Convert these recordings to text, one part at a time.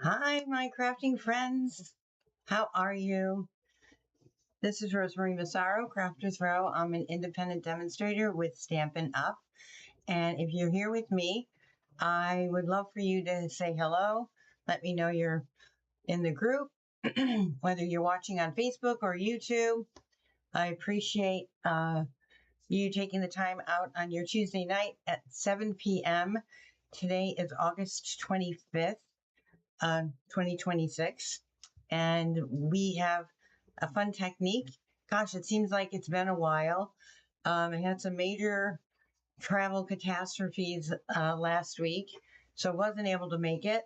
Hi, my crafting friends. How are you? This is Rosemary Massaro, Crafters Row. I'm an independent demonstrator with Stampin' Up. And if you're here with me, I would love for you to say hello. Let me know you're in the group, whether you're watching on Facebook or YouTube. I appreciate you taking the time out on your Tuesday night at 7 p.m. Today is August 25th. 2026, and we have a fun technique. Gosh, it seems like it's been a while. I had some major travel catastrophes last week, so I wasn't able to make it,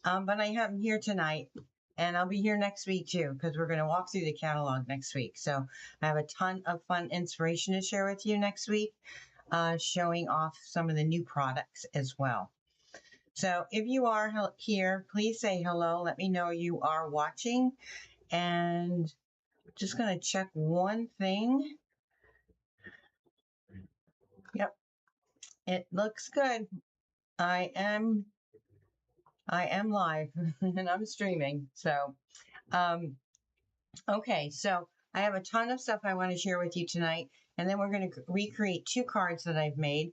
but I am here tonight, and I'll be here next week too, because we're going to walk through the catalog next week. So I have a ton of fun inspiration to share with you next week, showing off some of the new products as well. So if you are here, please say hello. Let me know you are watching. And just going to check one thing. Yep, it looks good. I am live and I'm streaming. So, okay, so I have a ton of stuff I want to share with you tonight. And then we're going to recreate two cards that I've made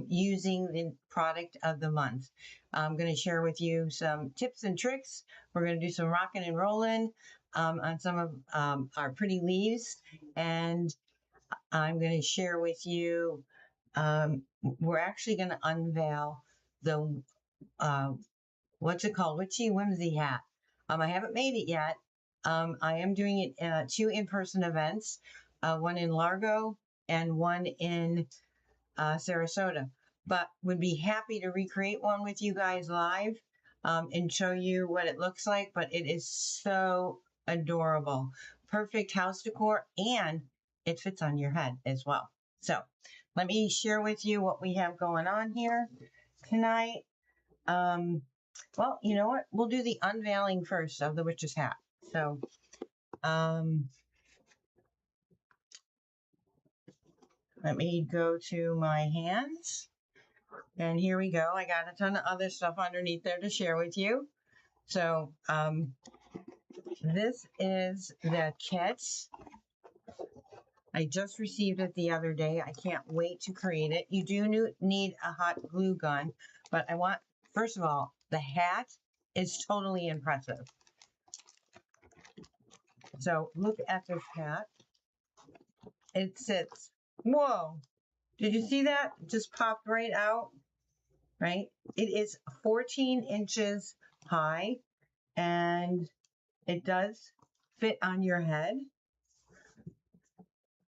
using the product of the month. I'm going to share with you some tips and tricks. We're going to do some rocking and rolling on some of our pretty leaves. And I'm going to share with you, we're actually going to unveil the, what's it called? Witchy Whimsy hat. I haven't made it yet. I am doing it two in-person events, one in Largo and one in Sarasota, but would be happy to recreate one with you guys live and show you what it looks like. But it is so adorable. Perfect house decor, and it fits on your head as well. So let me share with you what we have going on here tonight. Well, you know what? We'll do the unveiling first of the witch's hat. So let me go to my hands. And here we go. I got a ton of other stuff underneath there to share with you. So this is the kit. I just received it the other day. I can't wait to create it. You do need a hot glue gun, but I want, first of all, the hat is totally impressive. So look at this hat. It sits, whoa, did you see that? It just popped right out, right? It is 14 inches high, and it does fit on your head.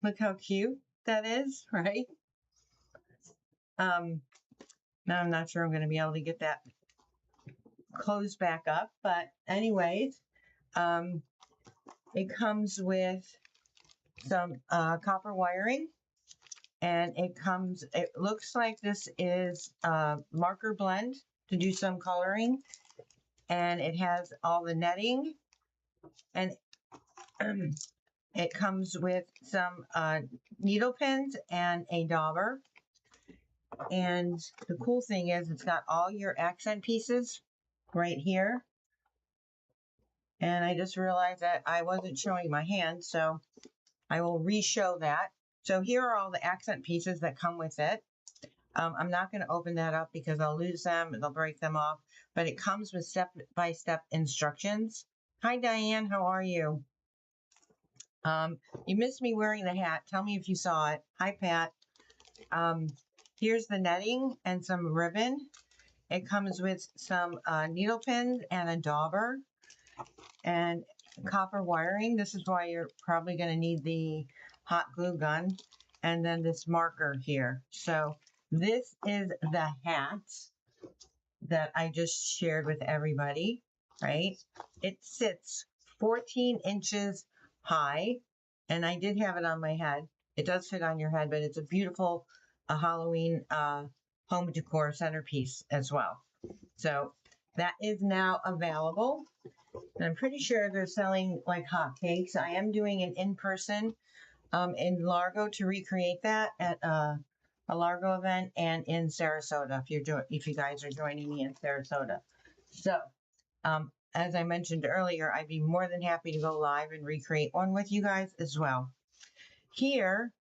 Look how cute that is, right? Now I'm not sure I'm going to be able to get that closed back up, but anyways, it comes with some copper wiring, and it looks like this is a marker blend to do some coloring, and it has all the netting, and it comes with some needle pins and a dauber. And the cool thing is it's got all your accent pieces right here. And I just realized that I wasn't showing my hand, so I will re-show that. So here are all the accent pieces that come with it. I'm not going to open that up because I'll lose them and they'll break them off, but it comes with step-by-step instructions. Hi, Diane. How are you? You missed me wearing the hat. Tell me if you saw it. Hi, Pat. Here's the netting and some ribbon. It comes with some needle pins and a dauber and copper wiring. This is why you're probably going to need the hot glue gun, and then this marker here. So this is the hat that I just shared with everybody, right? It sits 14 inches high, and I did have it on my head. It does fit on your head, but it's a beautiful Halloween home decor centerpiece as well. So that is now available, and I'm pretty sure they're selling like hotcakes. I am doing an in-person in Largo to recreate that at a Largo event, and in Sarasota if you guys are joining me in Sarasota. So As I mentioned earlier, I'd be more than happy to go live and recreate one with you guys as well. Here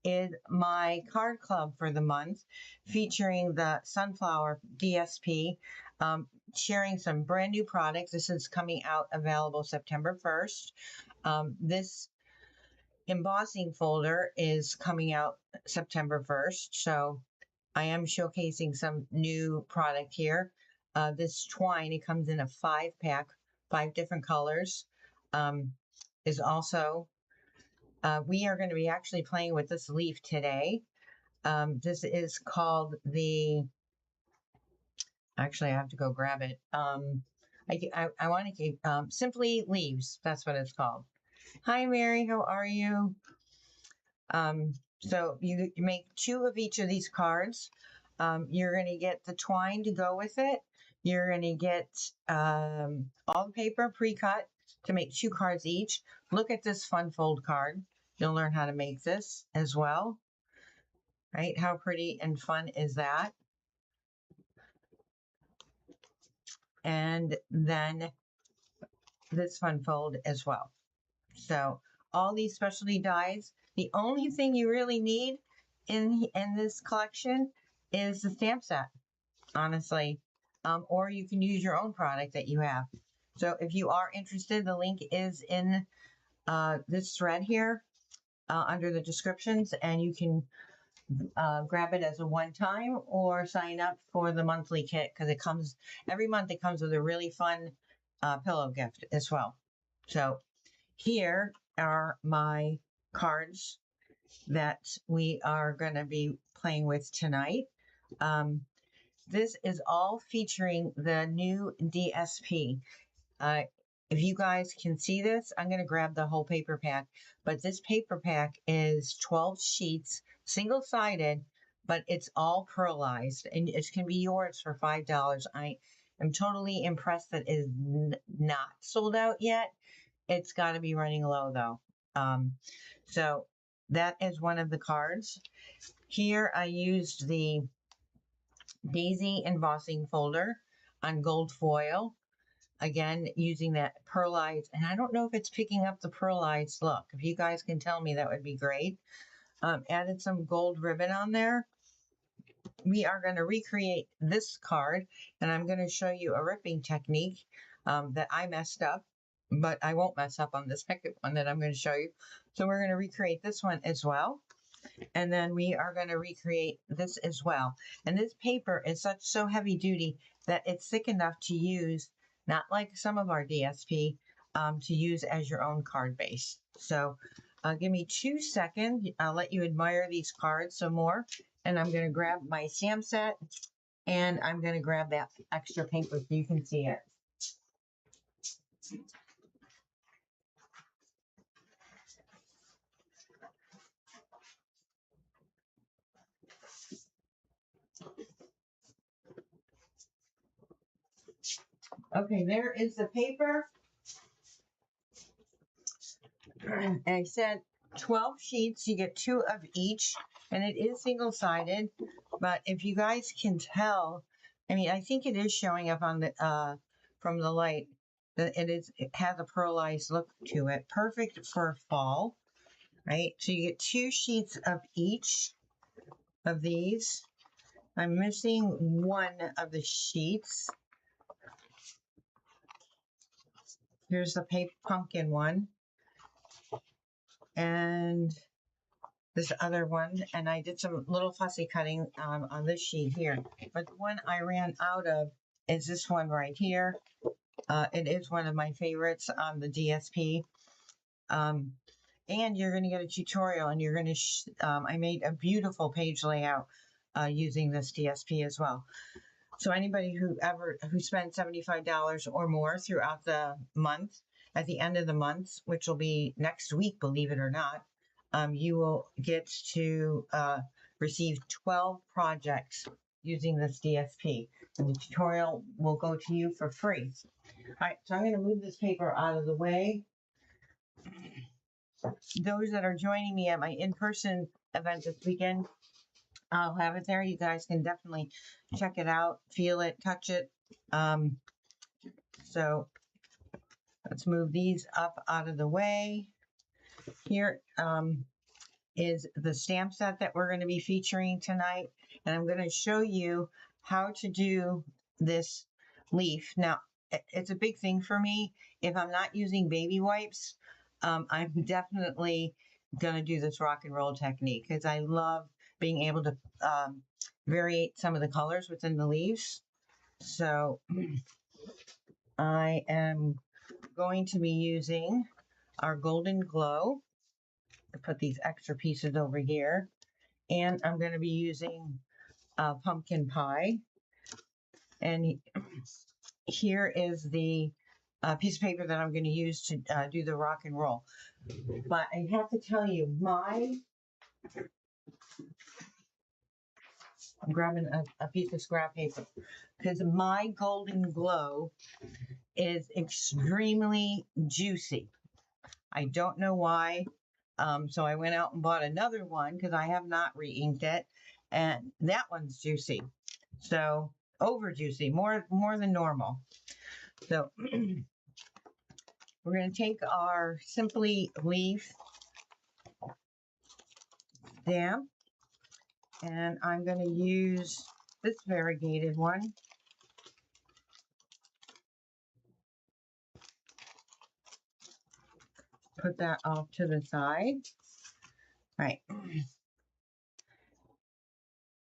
is my card club for the month, featuring the Sunflower DSP, sharing some brand new products. This is coming out available September 1st. This embossing folder is coming out September 1st. So I am showcasing some new product here. This twine, it comes in a 5-pack, 5 different colors, is also, we are going to be actually playing with this leaf today. This is called the, actually I have to go grab it. I want to keep, Simply Leaves, that's what it's called. Hi Mary, how are you? So you make 2 of each of these cards. You're going to get the twine to go with it. You're going to get all the paper pre-cut to make 2 cards each. Look at this fun fold card. You'll learn how to make this as well. Right? How pretty and fun is that? And then this fun fold as well. So all these specialty dies. The only thing you really need in this collection is the stamp set, honestly. Or you can use your own product that you have. So if you are interested, the link is in this thread here under the descriptions, and you can grab it as a one-time or sign up for the monthly kit, because it comes every month. It comes with a really fun pillow gift as well. So here are my cards that we are going to be playing with tonight. This is all featuring the new DSP. If you guys can see this, I'm going to grab the whole paper pack, but this paper pack is 12 sheets, single-sided, but it's all pearlized, and it can be yours for $5. I am totally impressed that it is not sold out yet. It's got to be running low though. So that is one of the cards. Here I used the Daisy embossing folder on gold foil. Again, using that pearlized, and I don't know if it's picking up the pearlized look. If you guys can tell me, that would be great. Added some gold ribbon on there. We are going to recreate this card, and I'm going to show you a ripping technique that I messed up, but I won't mess up on the second one that I'm going to show you. So we're going to recreate this one as well. And then we are going to recreate this as well. And this paper is so heavy duty that it's thick enough to use, not like some of our DSP, to use as your own card base. So give me 2 seconds. I'll let you admire these cards some more. And I'm going to grab my stamp set, and I'm going to grab that extra paper so you can see it. Okay, there is the paper. And I said 12 sheets, you get 2 of each, and it is single-sided. But if you guys can tell, I mean, I think it is showing up on the from the light that it has a pearlized look to it. Perfect for fall, right? So you get 2 sheets of each of these. I'm missing one of the sheets. Here's the paper pumpkin one, and this other one, and I did some little fussy cutting on this sheet here. But the one I ran out of is this one right here. It is one of my favorites on the DSP. And you're going to get a tutorial, and you're going to, I made a beautiful page layout using this DSP as well. So anybody who spends $75 or more throughout the month, at the end of the month, which will be next week, believe it or not, you will get to receive 12 projects using this DSP. And the tutorial will go to you for free. All right, so I'm going to move this paper out of the way. Those that are joining me at my in-person event this weekend, I'll have it there. You guys can definitely check it out, feel it, touch it. So let's move these up out of the way. Here is the stamp set that we're going to be featuring tonight. And I'm going to show you how to do this leaf. Now, it's a big thing for me. If I'm not using baby wipes, I'm definitely going to do this rock and roll technique because I love being able to variate some of the colors within the leaves. So I am going to be using our Golden Glow to put these extra pieces over here. And I'm going to be using pumpkin pie. And here is the piece of paper that I'm going to use to do the rock and roll. But I have to tell you, I'm grabbing a piece of scrap paper because my Golden Glow is extremely juicy. I don't know why. So I went out and bought another one because I have not re-inked it. And that one's juicy. So over juicy, more than normal. So we're going to take our Simply Leaf stamp. And I'm going to use this variegated one. Put that off to the side. Right.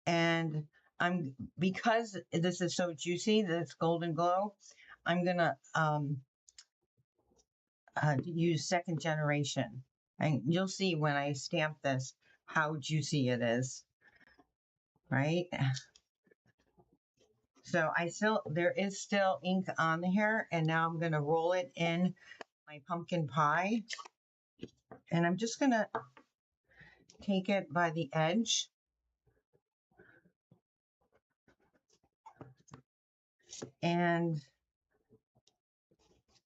And because this is so juicy, this Golden Glow, I'm going to use second generation. And you'll see when I stamp this how juicy it is. Right? So there is still ink on here, and now I'm going to roll it in my pumpkin pie. And I'm just going to take it by the edge. And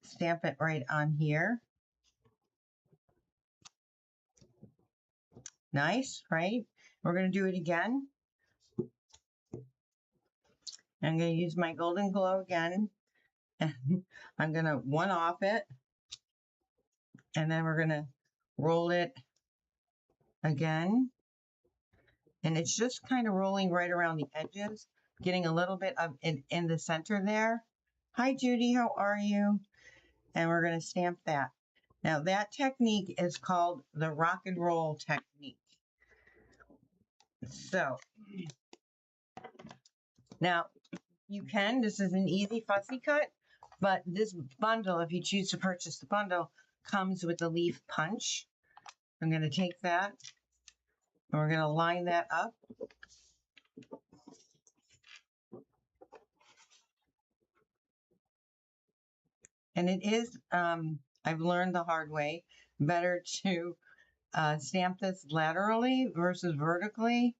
stamp it right on here. Nice, right? We're going to do it again. I'm going to use my Golden Glow again. And I'm going to one off it. And then we're going to roll it again. And it's just kind of rolling right around the edges, getting a little bit of it in the center there. Hi, Judy, how are you? And we're going to stamp that. Now, that technique is called the rock and roll technique. So, now, this is an easy fussy cut, but this bundle, if you choose to purchase the bundle, comes with a leaf punch. I'm going to take that, and we're going to line that up. And it is, I've learned the hard way, better to stamp this laterally versus vertically.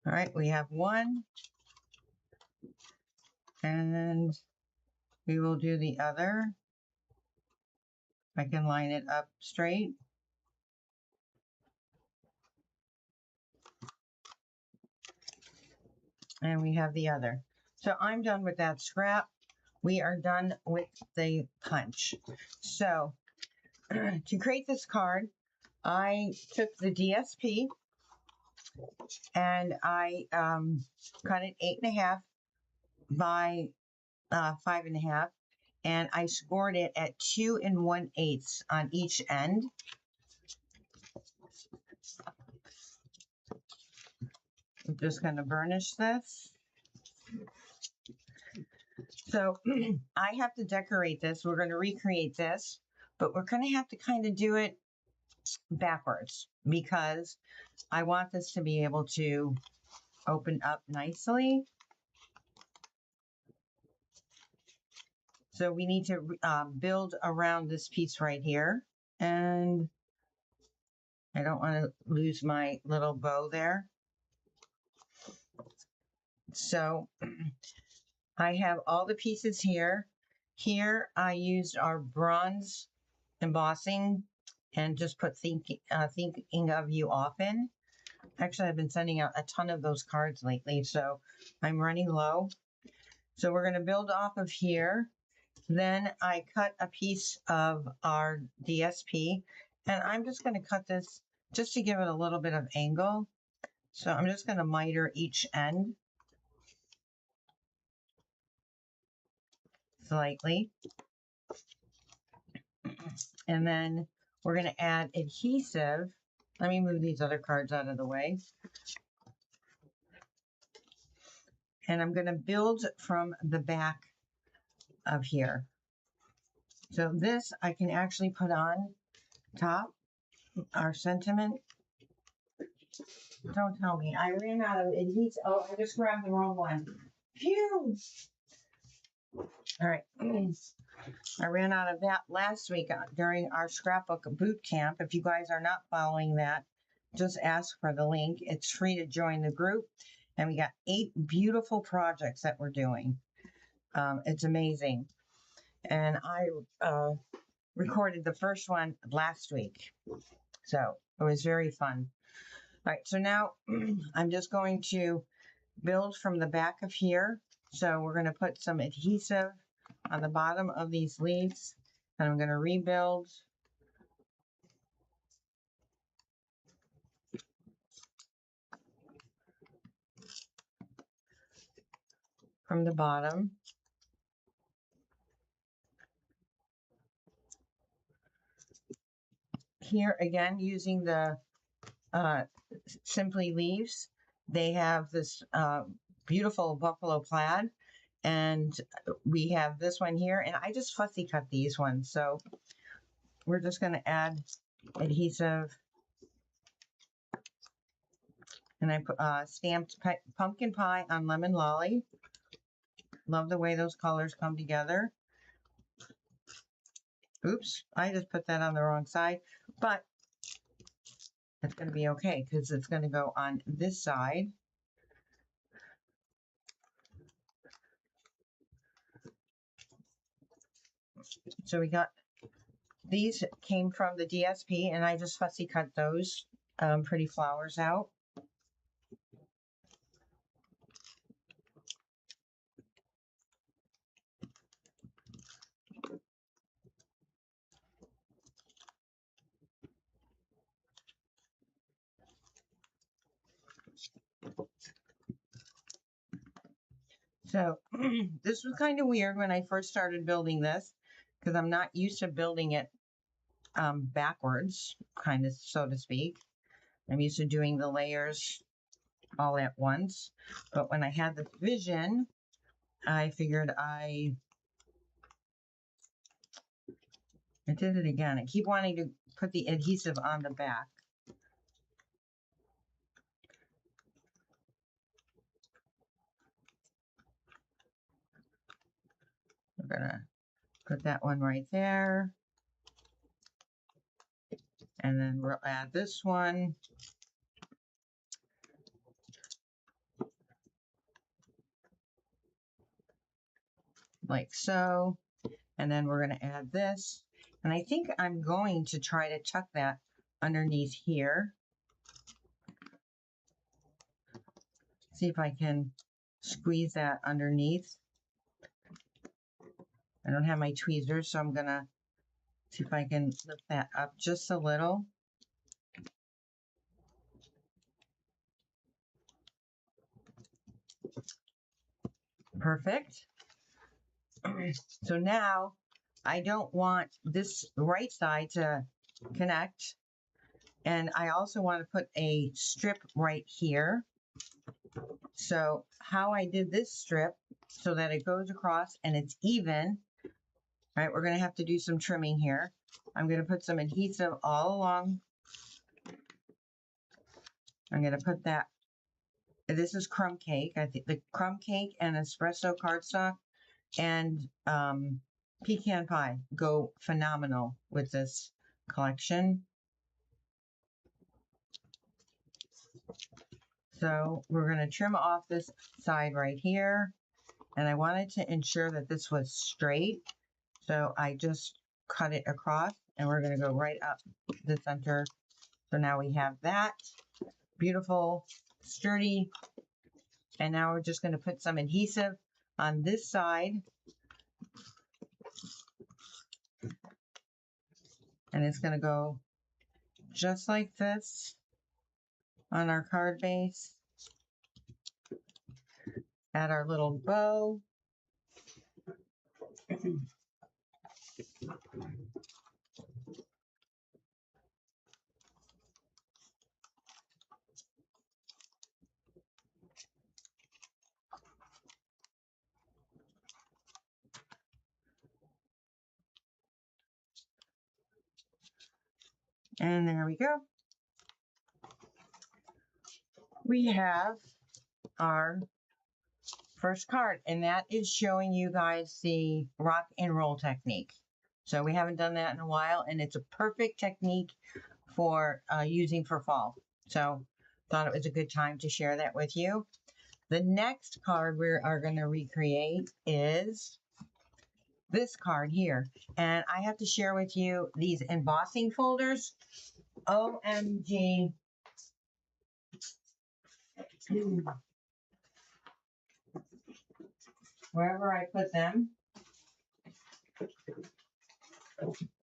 All right, we have one. And we will do the other. I can line it up straight. And we have the other. So I'm done with that scrap. We are done with the punch. So to create this card, I took the DSP and I cut it 8.5 by 5.5, and I scored it at 2 1/8 on each end. I'm just going to burnish this. So I have to decorate this. We're going to recreate this, but we're going to have to kind of do it backwards because I want this to be able to open up nicely. So we need to build around this piece right here. And I don't want to lose my little bow there. So I have all the pieces here. Here I used our bronze embossing and just put thinking of you often. Actually, I've been sending out a ton of those cards lately, so I'm running low. So we're going to build off of here. Then I cut a piece of our DSP, and I'm just going to cut this just to give it a little bit of angle. So I'm just going to miter each end slightly. And then we're going to add adhesive. Let me move these other cards out of the way. And I'm going to build from the back of here. So this I can actually put on top, our sentiment. Don't tell me. I ran out of adhesive. Oh, I just grabbed the wrong one. Phew! All right. I ran out of that last week during our scrapbook boot camp. If you guys are not following that, just ask for the link. It's free to join the group. And we got 8 beautiful projects that we're doing. It's amazing. And I recorded the first one last week. So it was very fun. All right, so now I'm just going to build from the back of here. So we're going to put some adhesive on the bottom of these leaves, and I'm going to rebuild. From the bottom. Here again, using the Simply Leaves, they have this beautiful buffalo plaid, and we have this one here, and I just fussy cut these ones. So we're just going to add adhesive, and I put stamped pumpkin pie on lemon lolly. Love the way those colors come together. Oops, I just put that on the wrong side, but it's going to be okay because it's going to go on this side. So we got, these came from the DSP, and I just fussy cut those pretty flowers out. So this was kind of weird when I first started building this because I'm not used to building it backwards, kind of, so to speak. I'm used to doing the layers all at once. But when I had the vision, I figured I did it again. I keep wanting to put the adhesive on the back. We're gonna put that one right there. And then we'll add this one. Like so. And then we're going to add this. And I think I'm going to try to tuck that underneath here. See if I can squeeze that underneath. I don't have my tweezers, so I'm going to see if I can lift that up just a little. Perfect. So now I don't want this right side to connect. And I also want to put a strip right here. So how I did this strip so that it goes across and it's even. All right, we're going to have to do some trimming here. I'm going to put some adhesive all along. I'm going to put that. This is crumb cake. I think the crumb cake and espresso cardstock and pecan pie go phenomenal with this collection. So we're going to trim off this side right here. And I wanted to ensure that this was straight. So I just cut it across, and we're going to go right up the center. So now we have that. beautiful, sturdy. And now we're just going to put some adhesive on this side. And it's going to go just like this on our card base. Add our little bow. And there we go. We have our first card, and that is showing you guys the rock and roll technique. So we haven't done that in a while, and it's a perfect technique for using for fall. So thought it was a good time to share that with you. The next card we are going to recreate is this card here. And I have to share with you these embossing folders. OMG. Wherever I put them,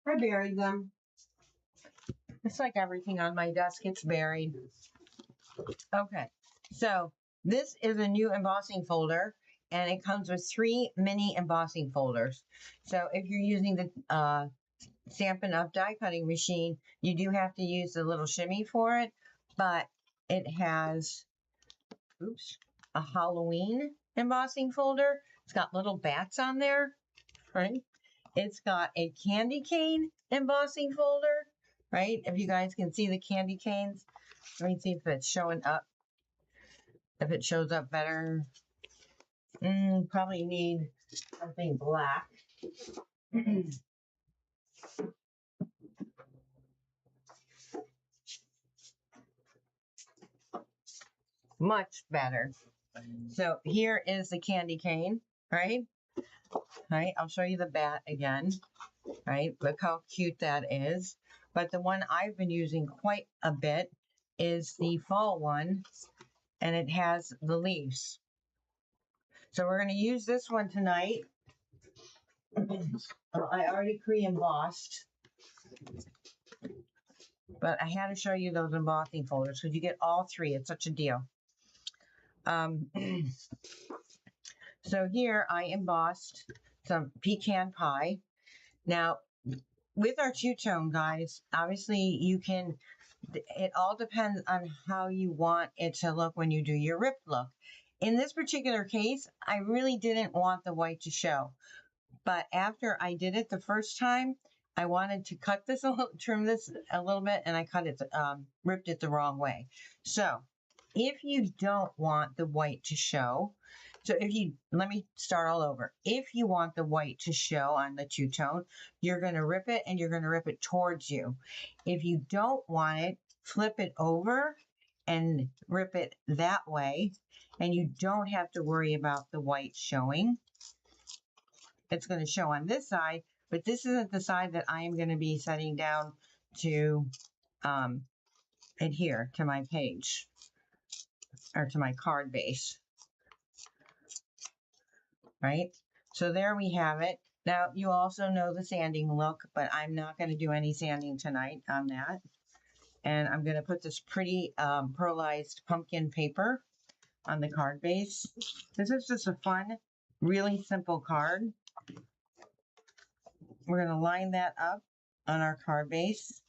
I buried them. It's like everything on my desk, it's buried. Okay, so this is a new embossing folder, and it comes with 3 mini embossing folders. So if you're using the Stampin' Up! Die cutting machine, you do have to use the little shimmy for it, but it has, a Halloween embossing folder. It's got little bats on there, right? It's got a candy cane embossing folder, right? If you guys can see the candy canes. Let me see if it's showing up. If it shows up better. Probably need something black. Much better. So here is the candy cane, right? Right, I'll show you the bat again, right? Look how cute that is. But the one I've been using quite a bit is the fall one, and it has the leaves. So we're going to use this one tonight. I already pre-embossed, but I had to show you those embossing folders because you get all 3. It's such a deal. So here I embossed some pecan pie. Now, with our two-tone, guys, obviously you can, it all depends on how you want it to look when you do your rip look. In this particular case, I really didn't want the white to show. But after I did it the first time, I wanted to cut this a little, trim this a little bit, and I cut it, ripped it the wrong way. So if you don't want the white to show, let me start all over. If you want the white to show on the two-tone, you're going to rip it, and you're going to rip it towards you. If you don't want it, flip it over and rip it that way, and you don't have to worry about the white showing. It's going to show on this side, but this isn't the side that I am going to be setting down to adhere to my page or to my card base, right? So there we have it. Now, you also know the sanding look, but I'm not going to do any sanding tonight on that. And I'm going to put this pretty pearlized pumpkin paper on the card base. This is just a fun, really simple card. We're going to line that up on our card base.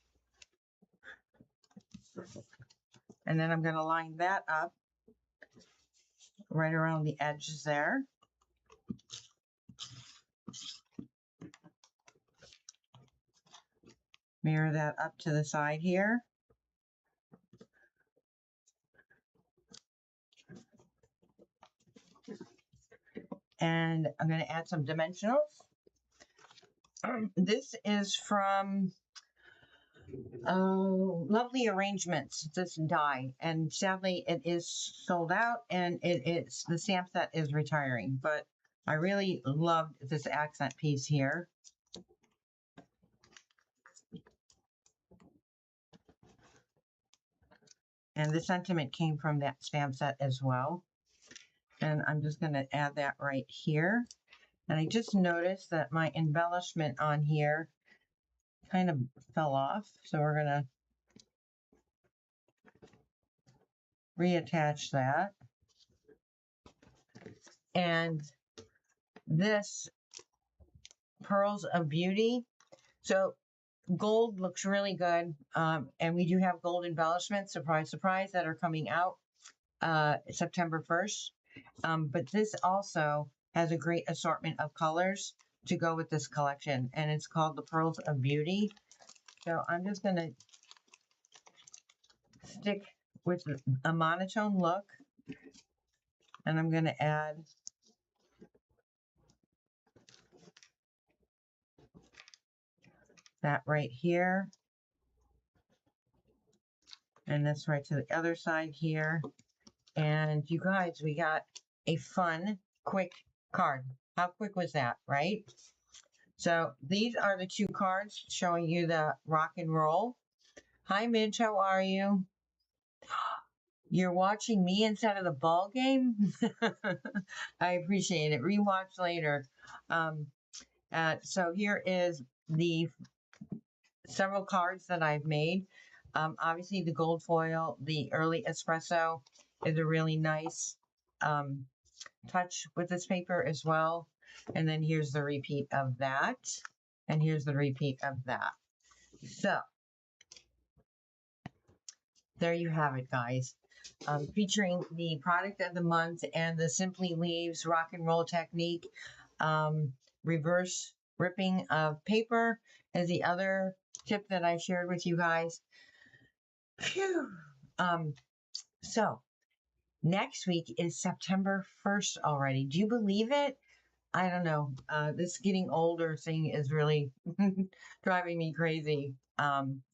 And then I'm going to line that up right around the edges there. Mirror that up to the side here. And I'm going to add some dimensionals. This is from Lovely Arrangements, this die, and sadly it is sold out, and the stamp set is retiring, but I really loved this accent piece here. And the sentiment came from that stamp set as well. And I'm just going to add that right here. And I just noticed that my embellishment on here kind of fell off. So we're going to reattach that. And this Pearls of Beauty. So gold looks really good. And we do have gold embellishments, surprise, surprise, that are coming out September 1st. But this also has a great assortment of colors to go with this collection. And it's called the Pearls of Beauty. So I'm just going to stick with a monotone look. And I'm going to add that right here. And that's right to the other side here. And you guys, we got a fun, quick card. How quick was that, right? So these are the two cards showing you the rock and roll. Hi, Midge, how are you? You're watching me instead of the ball game? I appreciate it. Rewatch later. So here is the several cards that I've made. Obviously, the gold foil, the early espresso is a really nice touch with this paper as well. And then here's the repeat of that. And here's the repeat of that. So there you have it, guys. Featuring the product of the month and the Simply Leaves rock and roll technique. Reverse ripping of paper is the other tip that I shared with you guys. Phew. So next week is September 1st already. Do you believe it? I don't know. This getting older thing is really driving me crazy.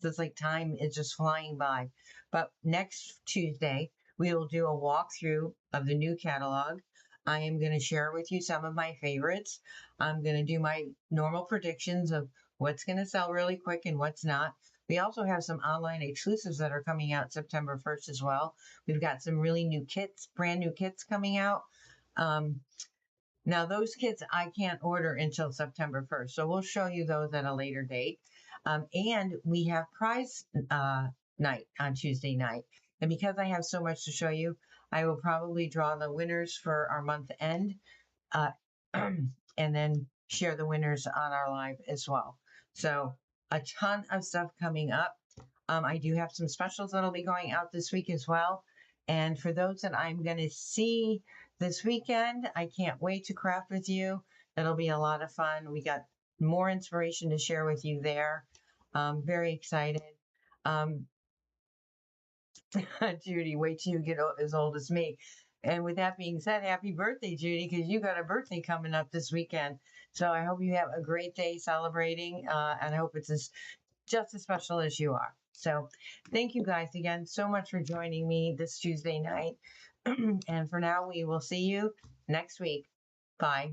It's like time is just flying by. But next Tuesday, we will do a walkthrough of the new catalog. I am going to share with you some of my favorites. I'm going to do my normal predictions of what's going to sell really quick and what's not. We also have some online exclusives that are coming out September 1st as well. We've got some really new kits, brand new kits coming out. Now, those kits I can't order until September 1st, so we'll show you those at a later date. And we have prize night on Tuesday night. And because I have so much to show you, I will probably draw the winners for our month end and then share the winners on our live as well. So a ton of stuff coming up. I do have some specials that'll be going out this week as well. And for those that I'm going to see this weekend, I can't wait to craft with you. It'll be a lot of fun. We got more inspiration to share with you there. Very excited. Judy, wait till you get as old as me. And with that being said, happy birthday, Judy, because you got a birthday coming up this weekend. So I hope you have a great day celebrating, and I hope it's just as special as you are. So thank you guys again so much for joining me this Tuesday night. And for now, we will see you next week. Bye.